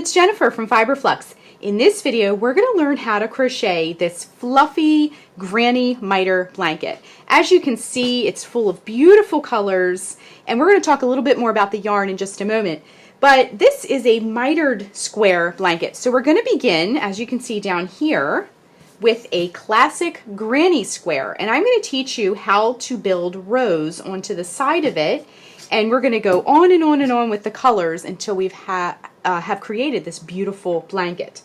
it's Jennifer from Flux. In this video, we're going to learn how to crochet this fluffy granny miter blanket. As you can see, it's full of beautiful colors, and we're going to talk a little bit more about the yarn in just a moment. But this is a mitered square blanket. So we're going to begin, as you can see down here, with a classic granny square. And I'm going to teach you how to build rows onto the side of it. And we're going to go on and on and on with the colors until we've have created this beautiful blanket.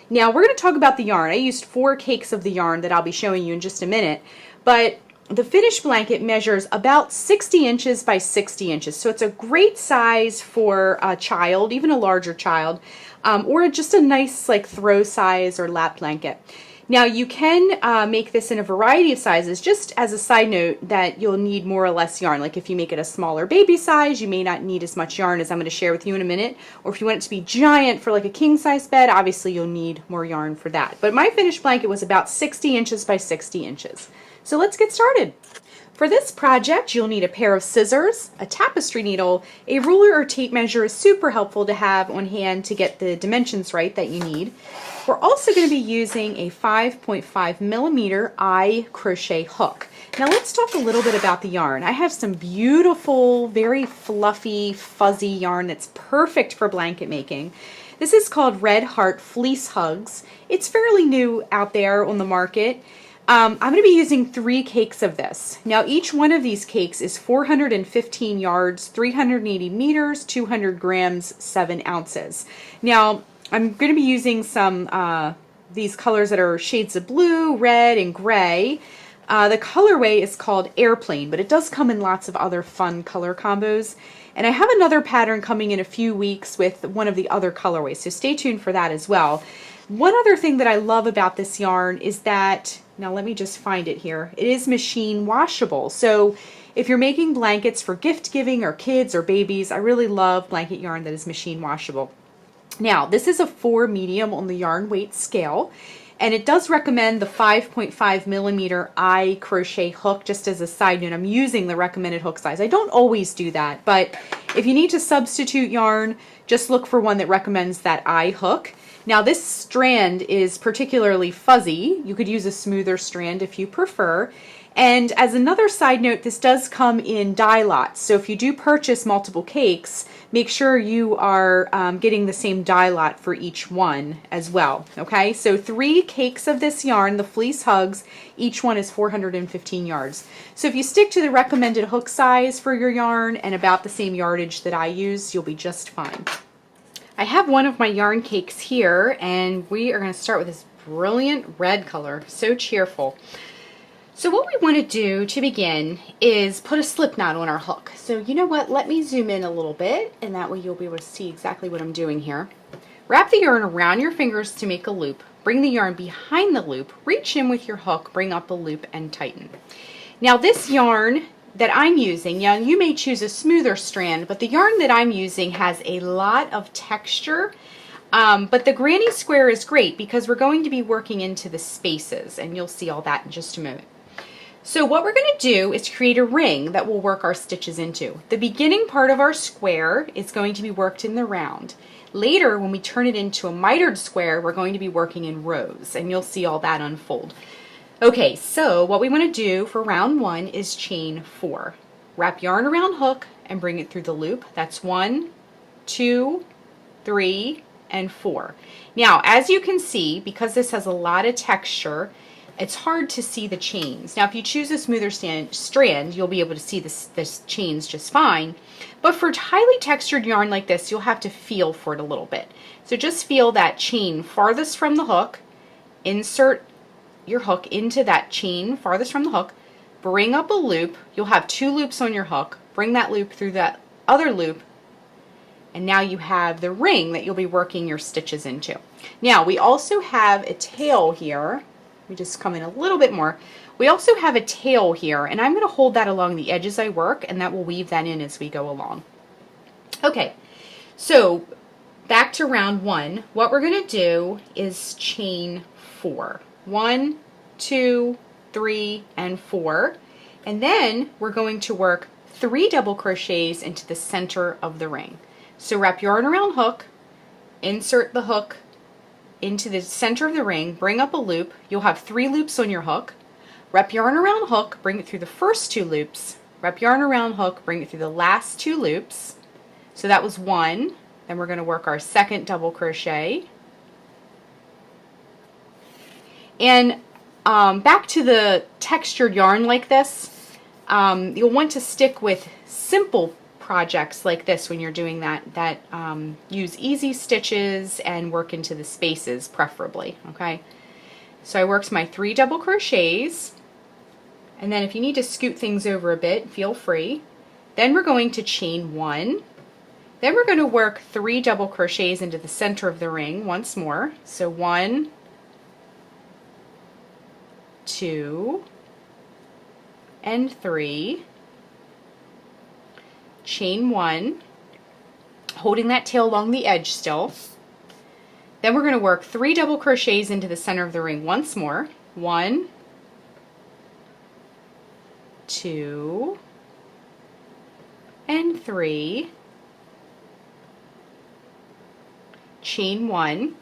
Now we're going to talk about the yarn. I used 4 cakes of the yarn that I'll be showing you in just a minute. But the finished blanket measures about 60 inches by 60 inches. So it's a great size for a child, even a larger child, or just a nice like throw size or lap blanket. Now you can make this in a variety of sizes. Just as a side note that you'll need more or less yarn. Like if you make it a smaller baby size, you may not need as much yarn as I'm going to share with you in a minute. Or if you want it to be giant for like a king size bed, obviously you'll need more yarn for that. But my finished blanket was about 60 inches by 60 inches. So let's get started. For this project, you'll need a pair of scissors, a tapestry needle, a ruler or tape measure is super helpful to have on hand to get the dimensions right that you need. We're also going to be using a 5.5 millimeter eye crochet hook. Now let's talk a little bit about the yarn. I have some beautiful, very fluffy, fuzzy yarn that's perfect for blanket making. This is called Red Heart Fleece Hugs. It's fairly new out there on the market. I'm going to be using 3 cakes of this. Now each one of these cakes is 415 yards, 380 meters, 200 grams, 7 ounces. Now I'm going to be using some these colors that are shades of blue, red, and gray. The colorway is called Airplane, but it does come in lots of other fun color combos. And I have another pattern coming in a few weeks with one of the other colorways, so stay tuned for that as well. One other thing that I love about this yarn is that, now let me just find it here, it is machine washable. So if you're making blankets for gift giving or kids or babies, I really love blanket yarn that is machine washable. Now this is a 4 medium on the yarn weight scale, and it does recommend the 5.5 millimeter eye crochet hook. Just as a side note, I'm using the recommended hook size. I don't always do that, but if you need to substitute yarn, just look for one that recommends that eye hook. Now this strand is particularly fuzzy. You could use a smoother strand if you prefer. And as another side note, this does come in die lots. So if you do purchase multiple cakes, make sure you are getting the same die lot for each one as well. Okay, so 3 cakes of this yarn, the Fleece Hugs, each one is 415 yards. So if you stick to the recommended hook size for your yarn and about the same yardage that I use, you'll be just fine. I have one of my yarn cakes here, and we are going to start with this brilliant red color, so cheerful. So what we want to do to begin is put a slip knot on our hook. So you know what, let me zoom in a little bit, and that way you'll be able to see exactly what I'm doing here. Wrap the yarn around your fingers to make a loop. Bring the yarn behind the loop, reach in with your hook, bring up a loop, and tighten. Now this yarn that I'm using, you may choose a smoother strand, but the yarn that I'm using has a lot of texture. But the granny square is great because we're going to be working into the spaces, and you'll see all that in just a moment. So what we're going to do is create a ring that we'll work our stitches into. The beginning part of our square is going to be worked in the round. Later, when we turn it into a mitered square, we're going to be working in rows, and you'll see all that unfold. Okay, so what we want to do for round 1 is chain 4. Wrap yarn around hook and bring it through the loop. That's 1, 2, 3, and 4. Now, as you can see, because this has a lot of texture, it's hard to see the chains. Now, if you choose a smoother strand, you'll be able to see this chains just fine. But for highly textured yarn like this, you'll have to feel for it a little bit. So just feel that chain farthest from the hook, insert your hook into that chain farthest from the hook, bring up a loop. You'll have 2 loops on your hook, bring that loop through that other loop, and now you have the ring that you'll be working your stitches into. Now we also have a tail here. Let me just come in a little bit more. We also have a tail here, and I'm going to hold that along the edge as I work, and that will weave that in as we go along. Okay, so back to round 1. What we're going to do is chain 4. 1, 2, 3, and 4. And then we're going to work 3 double crochets into the center of the ring. So wrap yarn around hook, insert the hook into the center of the ring, bring up a loop. You'll have 3 loops on your hook. Wrap yarn around hook, bring it through the first 2 loops. Wrap yarn around hook, bring it through the last 2 loops. So that was 1. Then we're going to work our second double crochet. And back to the textured yarn like this, you'll want to stick with simple projects like this when you're doing that use easy stitches and work into the spaces preferably, okay? So I worked my 3 double crochets, and then if you need to scoot things over a bit, feel free. Then we're going to chain 1. Then we're going to work 3 double crochets into the center of the ring once more. So 1, 2, and 3. Chain 1, holding that tail along the edge still. Then we're going to work 3 double crochets into the center of the ring once more. 1, 2, and 3. Chain 1.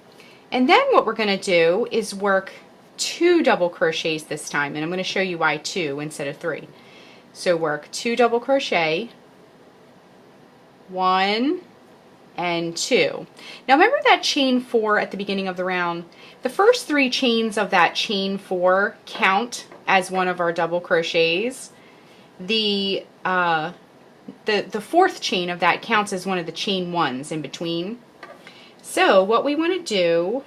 And then what we're going to do is work 2 double crochets this time, and I'm going to show you why 2 instead of 3. So work 2 double crochet, 1 and 2. Now remember that chain 4 at the beginning of the round? The first 3 chains of that chain 4 count as one of our double crochets. The 4th chain of that counts as one of the chain 1s in between. So what we want to do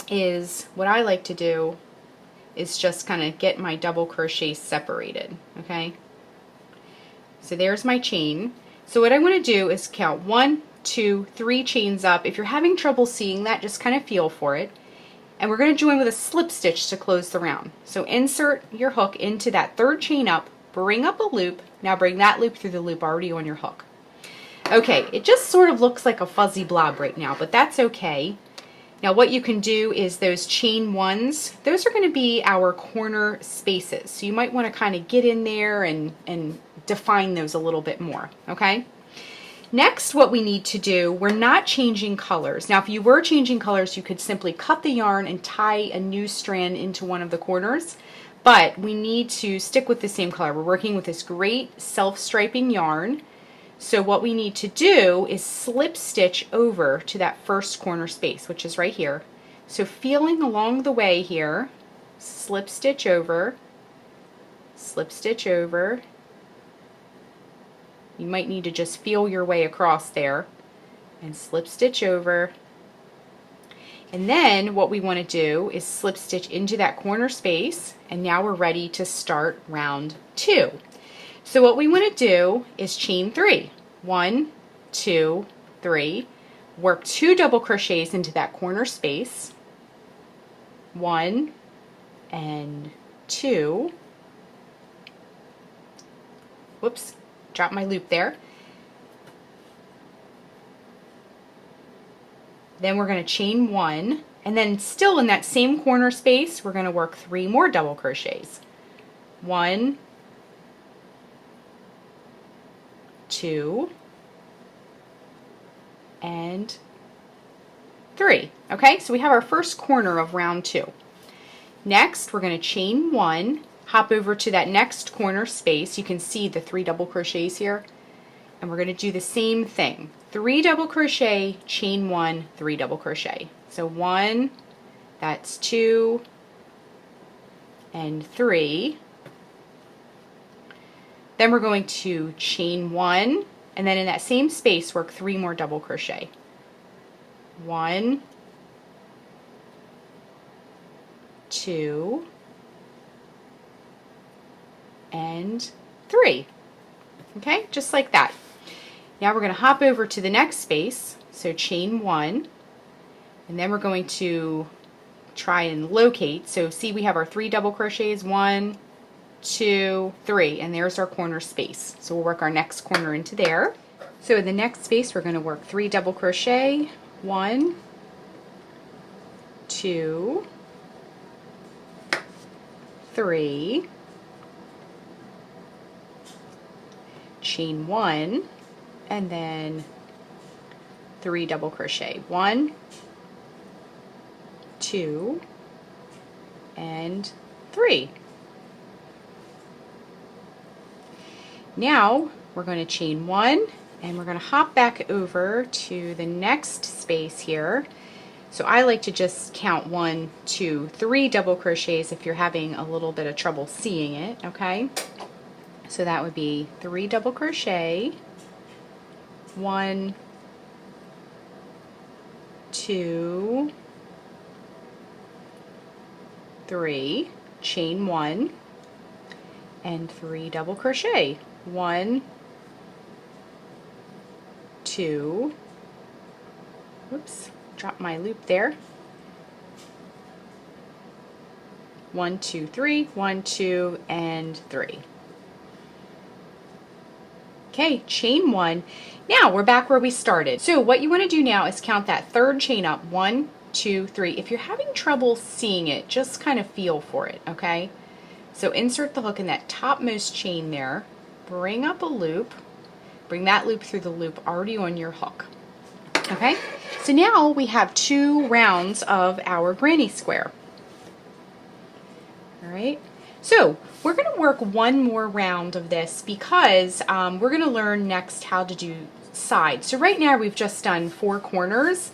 is, what I like to do is just kind of get my double crochet separated, okay? So there's my chain. So what I want to do is count 1, 2, 3 chains up. If you're having trouble seeing that, just kind of feel for it. And we're going to join with a slip stitch to close the round. So insert your hook into that 3rd chain up, bring up a loop. Now bring that loop through the loop already on your hook. Okay, it just sort of looks like a fuzzy blob right now, but that's okay. Now what you can do is those chain 1s, those are going to be our corner spaces. So you might want to kind of get in there and define those a little bit more, okay? Next, what we need to do, we're not changing colors. Now if you were changing colors, you could simply cut the yarn and tie a new strand into one of the corners, but we need to stick with the same color. We're working with this great self-striping yarn. So what we need to do is slip stitch over to that first corner space, which is right here. So feeling along the way here, slip stitch over, slip stitch over. You might need to just feel your way across there and slip stitch over. And then what we want to do is slip stitch into that corner space, and now we're ready to start round 2. So what we want to do is chain 3. 1, 2, 3. Work 2 double crochets into that corner space. 1 and 2. Whoops, dropped my loop there. Then we're going to chain 1, and then still in that same corner space, we're going to work 3 more double crochets. 1, 2, and 3. Okay, so we have our first corner of round 2. Next, we're going to chain 1, hop over to that next corner space. You can see the 3 double crochets here, and we're going to do the same thing. 3 double crochet, chain 1, 3 double crochet. So 1, that's 2, and 3. Then we're going to chain 1, and then in that same space work 3 more double crochet. 1, 2, and 3. Okay, just like that. Now we're going to hop over to the next space, so chain 1, and then we're going to try and locate. So see, we have our 3 double crochets, 1, 2, 3, and there's our corner space. So we'll work our next corner into there. So in the next space, we're going to work 3 double crochet, 1, 2, 3, chain 1, and then 3 double crochet. 1, 2, and 3. Now we're going to chain 1, and we're going to hop back over to the next space here. So I like to just count 1, 2, 3 double crochets if you're having a little bit of trouble seeing it, okay? So that would be 3 double crochet, 1, 2, 3, chain 1, and 3 double crochet. 1, 2, whoops, drop my loop there. 1, 2, 3, 1, 2, and 3. Okay, chain 1. Now we're back where we started. So what you want to do now is count that third chain up. 1, 2, 3. If you're having trouble seeing it, just kind of feel for it, okay? So insert the hook in that topmost chain there. Bring up a loop. Bring that loop through the loop already on your hook. Okay? So now we have 2 rounds of our granny square. All right? So we're going to work one more round of this because we're going to learn next how to do sides. So right now we've just done 4 corners,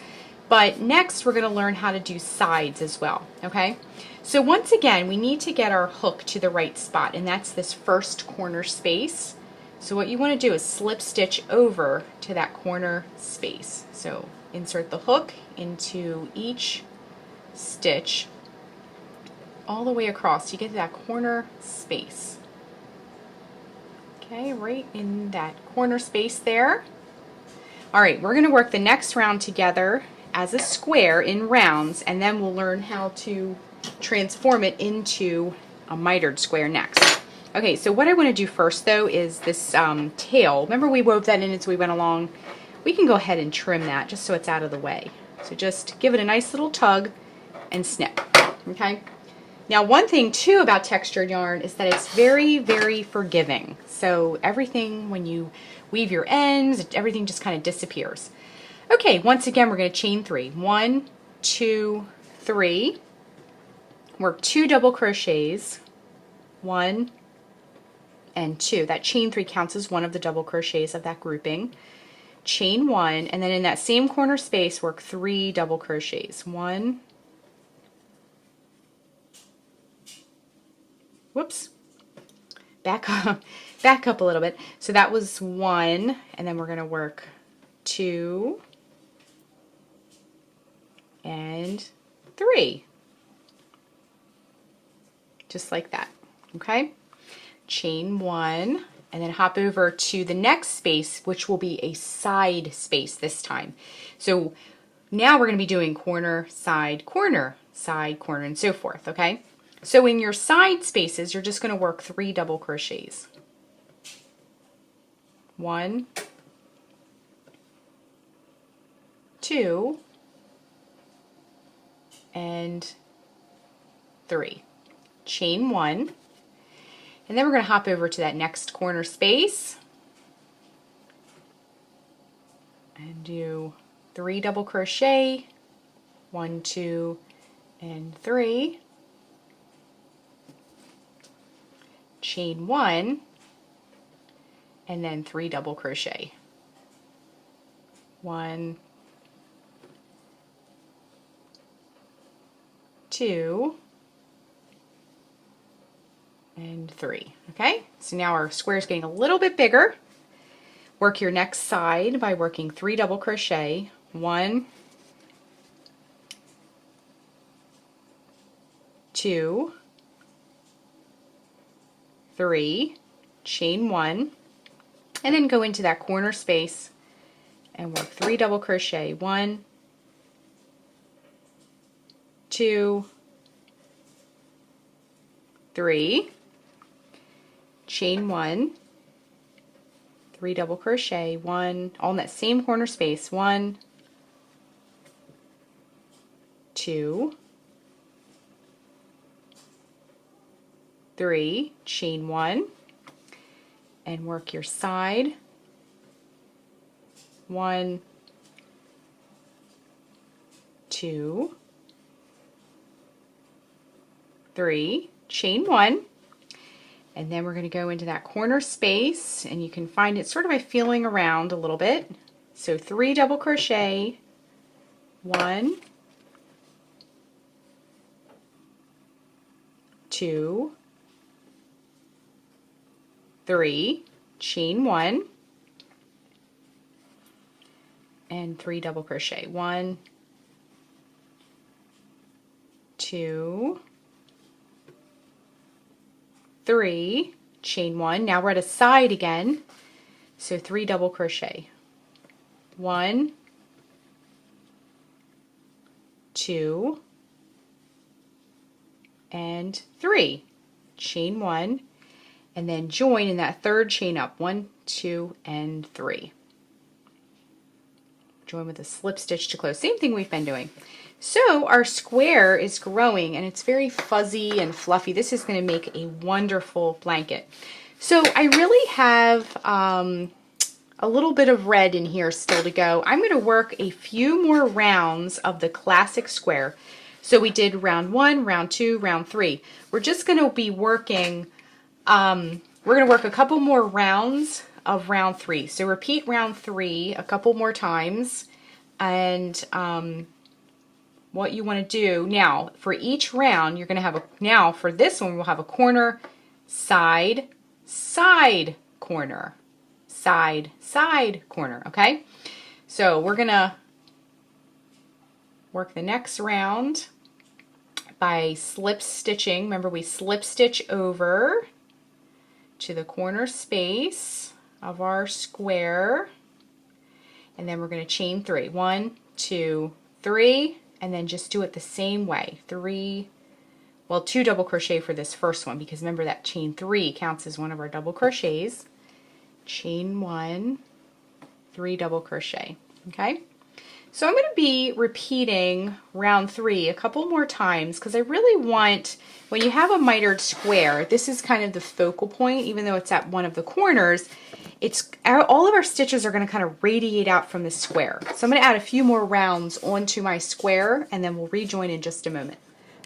but next we're going to learn how to do sides as well, okay? So once again, we need to get our hook to the right spot, and that's this first corner space. So what you want to do is slip stitch over to that corner space. So insert the hook into each stitch all the way across. You get to that corner space. Okay, right in that corner space there. All right, we're going to work the next round together as a square in rounds, and then we'll learn how to transform it into a mitered square next. Okay, so what I want to do first though is this tail. Remember we wove that in as we went along? We can go ahead and trim that just so it's out of the way. So just give it a nice little tug and snip, okay? Now one thing too about textured yarn is that it's very, very forgiving. So everything, when you weave your ends, everything just kind of disappears. Okay, once again we're going to chain 3. 1, 2, 3. Work 2 double crochets. 1 and 2. That chain 3 counts as one of the double crochets of that grouping. Chain 1, and then in that same corner space work 3 double crochets. 1, whoops, back up a little bit. So that was 1, and then we're going to work 2 and 3, just like that. Okay, chain 1, and then hop over to the next space, which will be a side space this time. So now we're going to be doing corner, side, corner, and so forth. Okay, so in your side spaces, you're just going to work 3 double crochets. 1, 2, and 3. Chain 1, and then we're going to hop over to that next corner space and do 3 double crochet. 1, 2, and 3. Chain 1, and then 3 double crochet. 1, 2, and 3. Okay, so now our square is getting a little bit bigger. Work your next side by working 3 double crochet. 1, 2, 3, chain 1, and then go into that corner space and work 3 double crochet. 1, 2, 3, chain 1, 3 double crochet. 1, all in that same corner space. 1, 2, 3, chain 1, and work your side. 1, 2, 3, chain 1, and then we're going to go into that corner space, and you can find it sort of by feeling around a little bit. So 3 double crochet, 1, 2, 3, chain 1, and 3 double crochet, 1, 2, 3, chain 1. Now we're at a side again, so 3 double crochet, 1, 2, and 3, chain 1, and then join in that third chain up, 1, 2, and 3. Join with a slip stitch to close. Same thing we've been doing. So our square is growing and it's very fuzzy and fluffy. This is going to make a wonderful blanket. So I really have a little bit of red in here still to go. I'm going to work a few more rounds of the classic square. So we did round 1, round 2, round 3. We're just going to be working, we're going to work a couple more rounds of round 3. So repeat round 3 a couple more times, and what you want to do now for each round, you're going to have a, now for this one we'll have a corner, side, side, corner, side, side, corner. Okay, so we're going to work the next round by slip stitching. Remember, we slip stitch over to the corner space of our square, and then we're going to chain 3, 1, 2, 3, and then just do it the same way. 3, well, 2 double crochet for this first one, because remember that chain 3 counts as one of our double crochets. Chain 1, 3 double crochet. Okay, so I'm going to be repeating round 3 a couple more times, because I really want, when you have a mitered square, this is kind of the focal point. Even though it's at one of the corners, it's all of our stitches are going to kind of radiate out from the square. So I'm going to add a few more rounds onto my square, and then we'll rejoin in just a moment.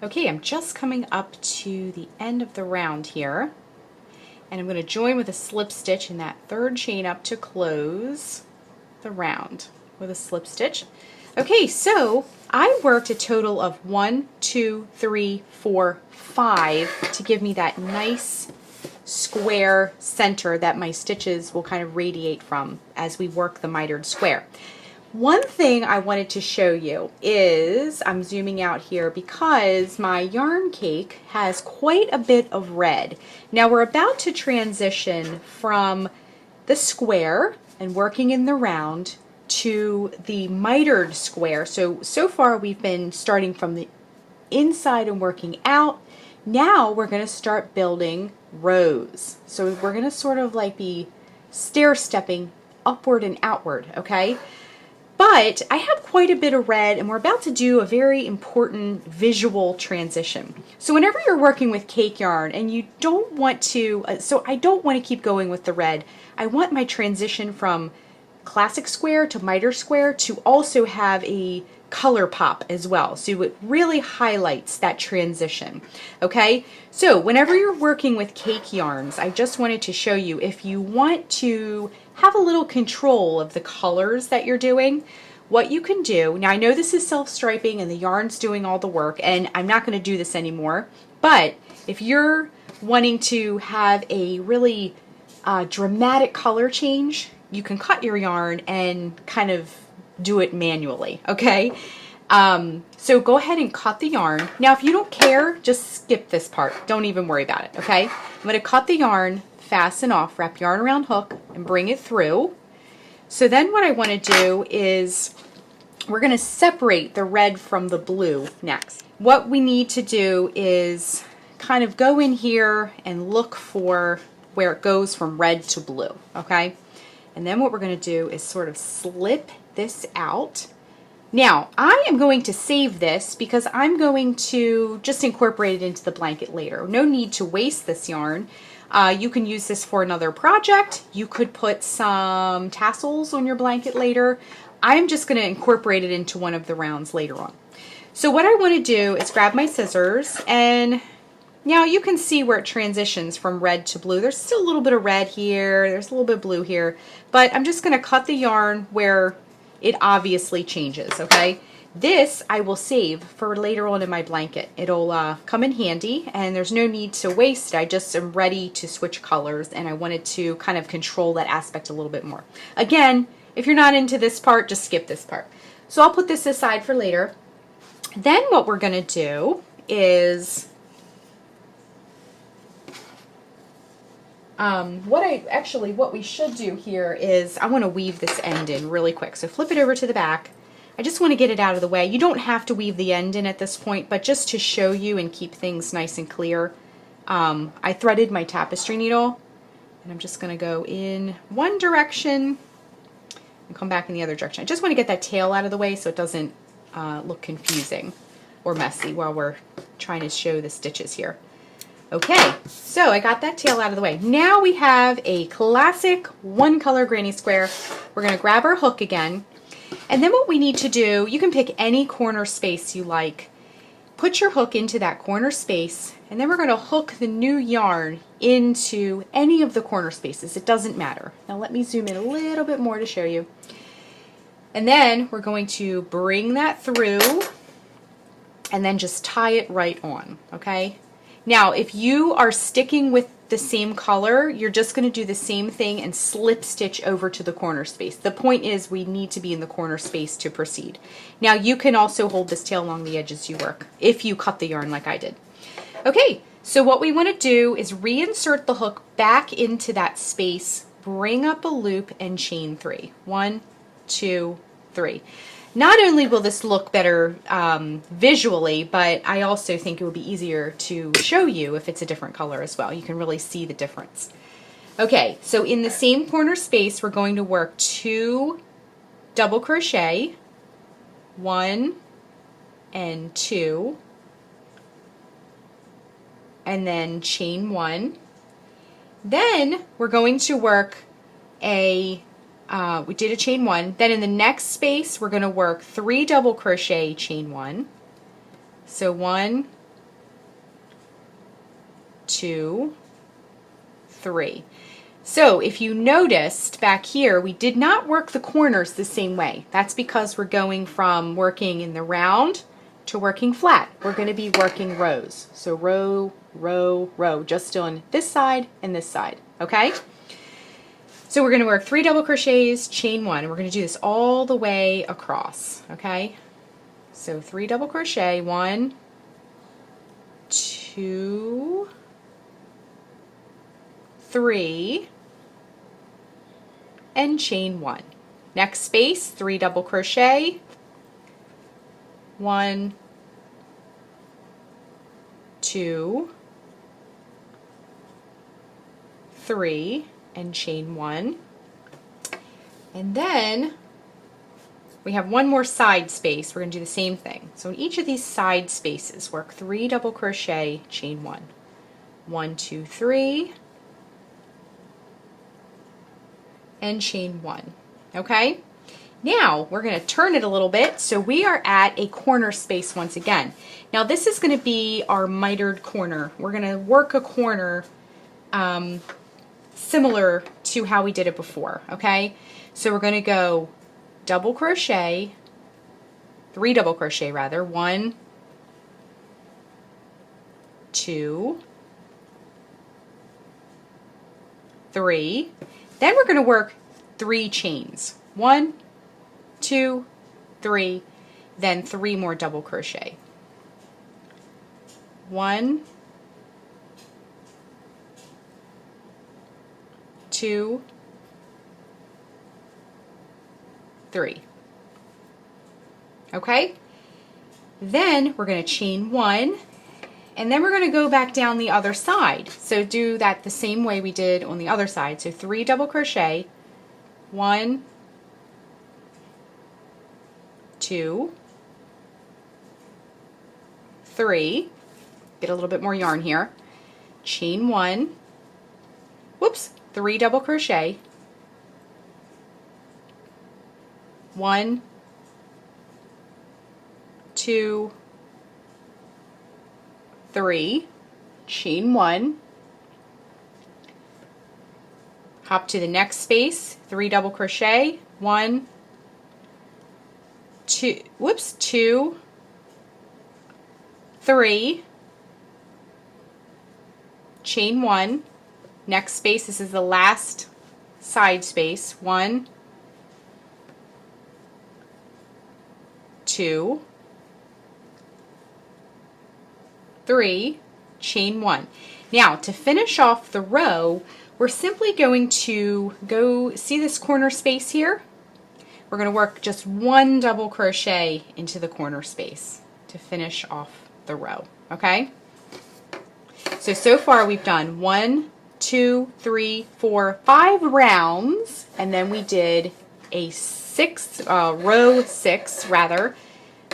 Okay, I'm just coming up to the end of the round here, and I'm going to join with a slip stitch in that third chain up to close the round with a slip stitch. Okay, so I worked a total of 1, 2, 3, 4, 5 to give me that nice square center that my stitches will kind of radiate from as we work the mitered square. One thing I wanted to show you is, I'm zooming out here because my yarn cake has quite a bit of red. Now we're about to transition from the square and working in the round to the mitered square. So far we've been starting from the inside and working out. Now we're going to start building rows. So we're going to sort of like be stair-stepping upward and outward, okay? But I have quite a bit of red, and we're about to do a very important visual transition. So whenever you're working with cake yarn and you don't want to, so I don't want to keep going with the red. I want my transition from classic square to mitered square to also have a color pop as well, so it really highlights that transition. Okay, so whenever you're working with cake yarns, I just wanted to show you, if you want to have a little control of the colors that you're doing, what you can do. Now I know this is self-striping and the yarn's doing all the work, and I'm not going to do this anymore, but if you're wanting to have a really dramatic color change, you can cut your yarn and kind of do it manually, okay? So go ahead and cut the yarn. Now if you don't care, just skip this part. Don't even worry about it, okay? I'm going to cut the yarn, fasten off, wrap yarn around hook, and bring it through. So then what I want to do is we're going to separate the red from the blue next. What we need to do is kind of go in here and look for where it goes from red to blue, okay? And then what we're going to do is sort of slip this out. Now I am going to save this because I'm going to just incorporate it into the blanket later. No need to waste this yarn. You can use this for another project. You could put some tassels on your blanket later. I'm just going to incorporate it into one of the rounds later on. So what I want to do is grab my scissors, and now you can see where it transitions from red to blue. There's still a little bit of red here, there's a little bit of blue here, but I'm just going to cut the yarn where it obviously changes, okay? This I will save for later on in my blanket. It'll come in handy, and there's no need to waste it. I just am ready to switch colors, and I wanted to kind of control that aspect a little bit more. Again, if you're not into this part, just skip this part. So I'll put this aside for later. Then what we're going to do is what we should do here is I want to weave this end in really quick. So flip it over to the back. I just want to get it out of the way. You don't have to weave the end in at this point, but just to show you and keep things nice and clear, I threaded my tapestry needle, and I'm just going to go in one direction and come back in the other direction. I just want to get that tail out of the way so it doesn't look confusing or messy while we're trying to show the stitches here. Okay, so I got that tail out of the way. Now we have a classic one color granny square. We're going to grab our hook again, and then what we need to do, you can pick any corner space you like. Put your hook into that corner space, and then we're going to hook the new yarn into any of the corner spaces. It doesn't matter. Now let me zoom in a little bit more to show you. And then we're going to bring that through and then just tie it right on, okay? Now, if you are sticking with the same color, you're just going to do the same thing and slip stitch over to the corner space. The point is we need to be in the corner space to proceed. Now, you can also hold this tail along the edge as you work, if you cut the yarn like I did. Okay, so what we want to do is reinsert the hook back into that space, bring up a loop, and chain 3. 1, 2, 3. Not only will this look better visually, but I also think it would be easier to show you if it's a different color as well. You can really see the difference. Okay, so in the same corner space, we're going to work 2 double crochet, 1 and 2, and then chain 1. Then we're going to work we did a chain 1. Then in the next space, we're going to work 3 double crochet, chain 1. So 1, 2, 3. So if you noticed back here, we did not work the corners the same way. That's because we're going from working in the round to working flat. We're going to be working rows. So row, row, row, just on this side and this side, okay? So we're going to work 3 double crochets, chain 1, and we're going to do this all the way across, okay? So 3 double crochet, 1, 2, 3, and chain 1. Next space, 3 double crochet, 1, 2, 3, and chain 1. And then we have one more side space. We're going to do the same thing. So in each of these side spaces, work 3 double crochet, chain 1. 1, 2, 3, and chain 1. Okay? Now we're going to turn it a little bit, so we are at a corner space once again. Now this is going to be our mitered corner. We're going to work a corner similar to how we did it before, okay? So we're going to go double crochet, 3 double crochet rather, 1, 2, 3. Then we're going to work 3 chains. 1, 2, 3, then 3 more double crochet. 1, 2, 3. Okay? Then we're going to chain 1, and then we're going to go back down the other side. So do that the same way we did on the other side. So 3 double crochet, 1, 2, 3. Get a little bit more yarn here. Chain 1. Whoops. 3 double crochet, 1, 2, 3, chain 1, hop to the next space, 3 double crochet, 1, 2, whoops, 2, 3, chain 1, next space, this is the last side space, 1, 2, 3, chain 1. Now to finish off the row, we're simply going to go, see this corner space here? We're going to work just 1 double crochet into the corner space to finish off the row, okay? So far we've done 1, 2, 3, 4, 5 rounds, and then we did a row 6 rather,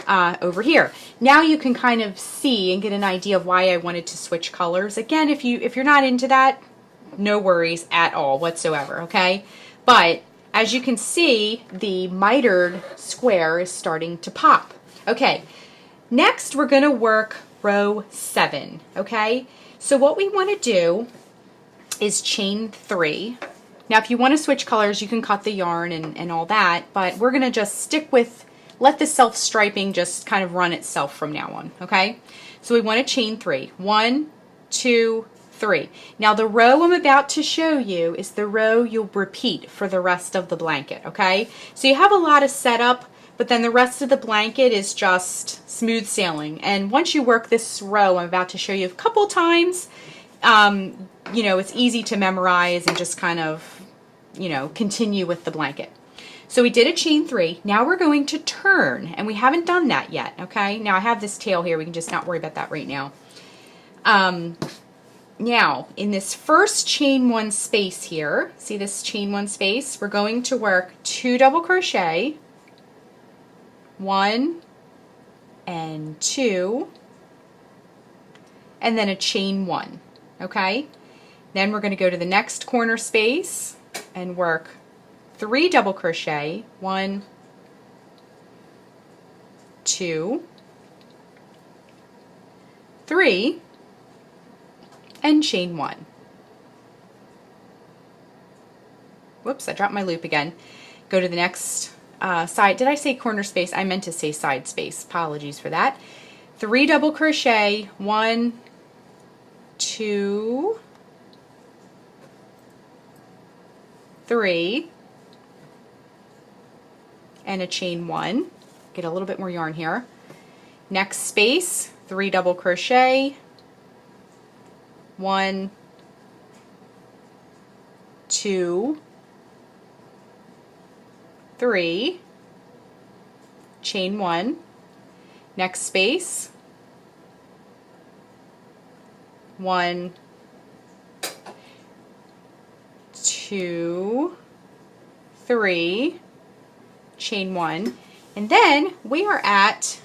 over here. Now you can kind of see and get an idea of why I wanted to switch colors. Again, if you're not into that, no worries at all whatsoever, okay? But as you can see, the mitered square is starting to pop. Okay, next we're going to work row 7, okay? So what we want to do is chain 3. Now if you want to switch colors, you can cut the yarn and all that, but we're going to just stick with, let the self-striping just kind of run itself from now on, okay? So we want to chain 3. 1, 2, 3. Now the row I'm about to show you is the row you'll repeat for the rest of the blanket, okay? So you have a lot of setup, but then the rest of the blanket is just smooth sailing. And once you work this row I'm about to show you a couple times, you know, it's easy to memorize and just kind of, you know, continue with the blanket. So we did a chain 3. Now we're going to turn, and we haven't done that yet, okay? Now I have this tail here. We can just not worry about that right now. Now, in this first chain 1 space here, see this chain 1 space? We're going to work 2 double crochet, 1 and 2, and then a chain 1, okay? Then we're going to go to the next corner space and work 3 double crochet, 1, 2, 3, and chain 1. Whoops, I dropped my loop again. Go to the next side. Did I say corner space? I meant to say side space. Apologies for that. 3 double crochet, 1, 2, 3, and a chain 1. Get a little bit more yarn here. Next space, 3 double crochet, 1, 2, 3, chain 1. Next space, 1, 2, 3, chain 1, and then we are at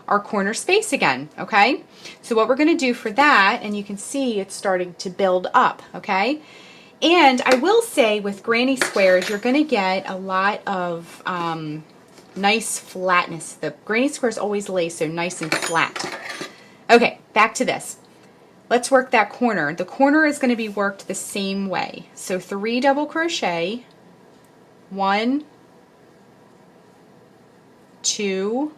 our corner space again, okay? So what we're going to do for that, and you can see it's starting to build up, okay? And I will say with granny squares, you're going to get a lot of nice flatness. The granny squares always lay so nice and flat. Okay, back to this. Let's work that corner. The corner is going to be worked the same way. So 3 double crochet, 1, 2,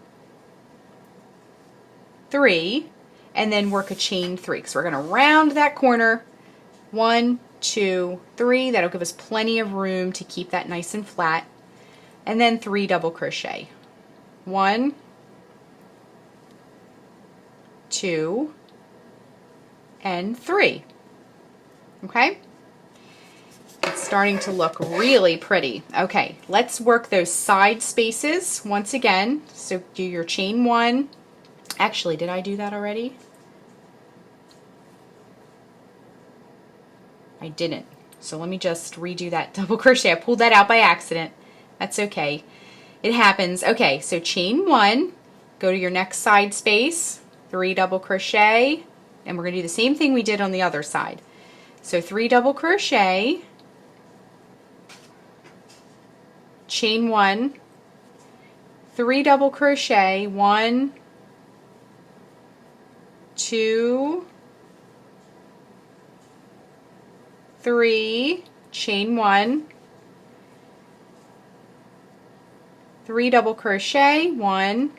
3, and then work a chain 3. So we're going to round that corner, 1, 2, 3. That'll give us plenty of room to keep that nice and flat. And then 3 double crochet, 1, 2, and 3. Okay? It's starting to look really pretty. Okay, let's work those side spaces once again. So do your chain 1. Actually, did I do that already? I didn't. So let me just redo that double crochet. I pulled that out by accident. That's okay. It happens. Okay, so chain 1, go to your next side space, 3 double crochet, and we're going to do the same thing we did on the other side. So 3 double crochet, chain 1, 3 double crochet, 1, 2, 3, chain 1, 3 double crochet, 1,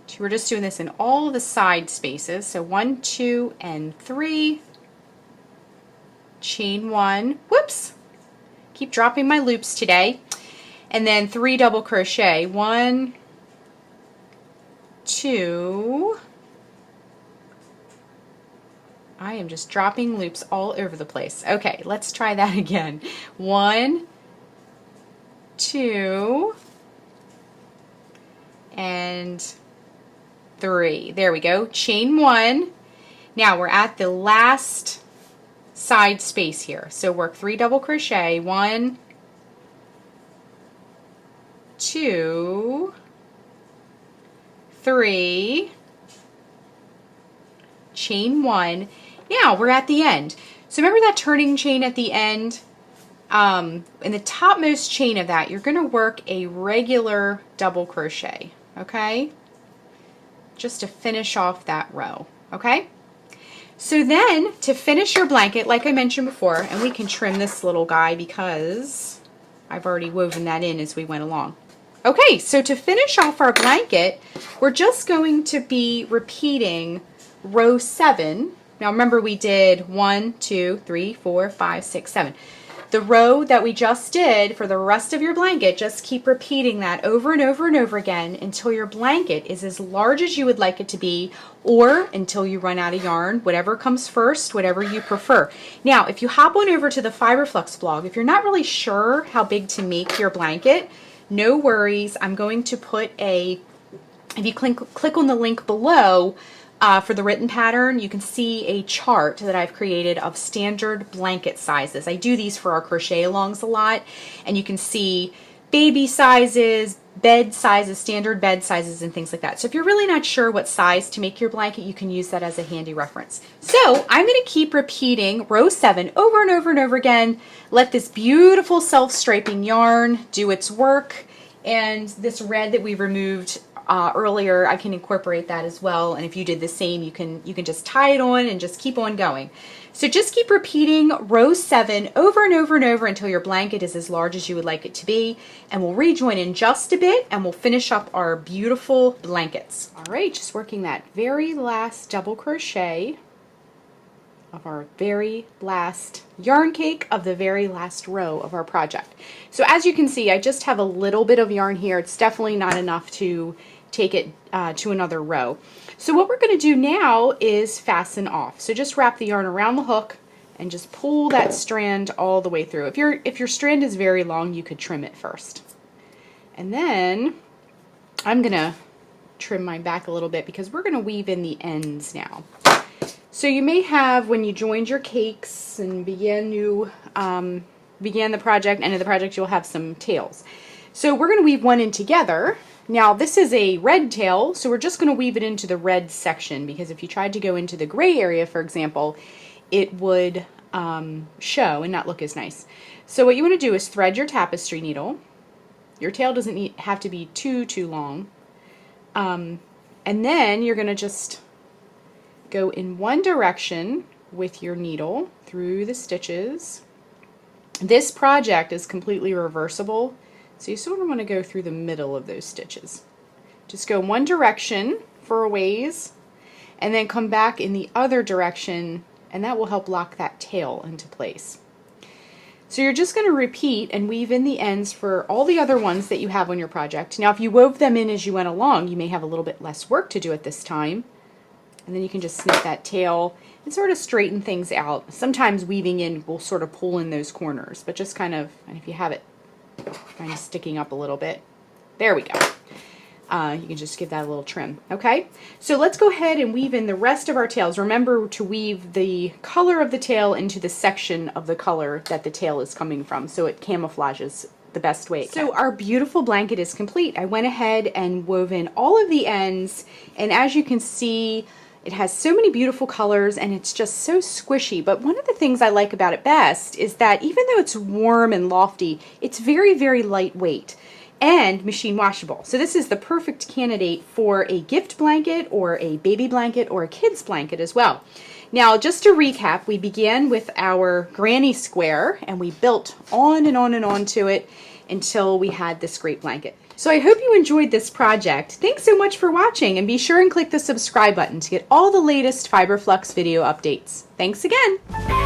2. We're just doing this in all the side spaces. So 1, 2, and 3, chain 1. Whoops! Keep dropping my loops today. And then 3 double crochet, 1, 2. I am just dropping loops all over the place. Okay, let's try that again. 1, 2, and 3. There we go. Chain 1. Now we're at the last side space here. So work 3 double crochet. 1, 2, 3, chain 1. Now we're at the end. So remember that turning chain at the end? In the topmost chain of that, you're going to work a regular double crochet, okay? Just to finish off that row, okay? So then, to finish your blanket, like I mentioned before, and we can trim this little guy because I've already woven that in as we went along. Okay, so to finish off our blanket, we're just going to be repeating row 7. Now remember we did 1, 2, 3, 4, 5, 6, 7. The row that we just did for the rest of your blanket, just keep repeating that over and over and over again until your blanket is as large as you would like it to be, or until you run out of yarn, whatever comes first, whatever you prefer. Now, if you hop on over to the Fiber Flux blog, if you're not really sure how big to make your blanket, no worries. I'm going to put if you click on the link below, for the written pattern, you can see a chart that I've created of standard blanket sizes. I do these for our crochet alongs a lot, and you can see baby sizes, bed sizes, standard bed sizes, and things like that. So if you're really not sure what size to make your blanket, you can use that as a handy reference. So I'm going to keep repeating row 7 over and over and over again. Let this beautiful self-striping yarn do its work, and this red that we removed earlier, I can incorporate that as well, and if you did the same, you can just tie it on and just keep on going. So just keep repeating row 7 over and over and over until your blanket is as large as you would like it to be, and we'll rejoin in just a bit and we'll finish up our beautiful blankets. All right, just working that very last double crochet of our very last yarn cake of the very last row of our project. So as you can see, I just have a little bit of yarn here. It's definitely not enough to take it to another row. So what we're going to do now is fasten off. So just wrap the yarn around the hook and just pull that strand all the way through. If your strand is very long, you could trim it first. And then I'm going to trim mine back a little bit because we're going to weave in the ends now. So you may have, when you joined your cakes and began the project, end of the project, you'll have some tails. So we're going to weave one in together. Now this is a red tail, so we're just going to weave it into the red section, because if you tried to go into the gray area, for example, it would show and not look as nice. So what you want to do is thread your tapestry needle. Your tail doesn't have to be too long. And then you're going to just go in one direction with your needle through the stitches. This project is completely reversible, so you sort of want to go through the middle of those stitches. Just go one direction for a ways and then come back in the other direction, and that will help lock that tail into place. So you're just going to repeat and weave in the ends for all the other ones that you have on your project. Now if you wove them in as you went along, you may have a little bit less work to do at this time. And then you can just snip that tail and sort of straighten things out. Sometimes weaving in will sort of pull in those corners, but just kind of, and if you have it kind of sticking up a little bit, there we go. You can just give that a little trim. Okay, so let's go ahead and weave in the rest of our tails. Remember to weave the color of the tail into the section of the color that the tail is coming from, so it camouflages the best way it can. So our beautiful blanket is complete. I went ahead and wove in all of the ends, and as you can see, it has so many beautiful colors and it's just so squishy. But one of the things I like about it best is that even though it's warm and lofty, it's very, very lightweight. and machine washable. So this is the perfect candidate for a gift blanket or a baby blanket or a kid's blanket as well. Now, just to recap, we began with our granny square and we built on and on and on to it until we had this great blanket. So I hope you enjoyed this project. Thanks so much for watching, and be sure and click the subscribe button to get all the latest Fiber Flux video updates. Thanks again.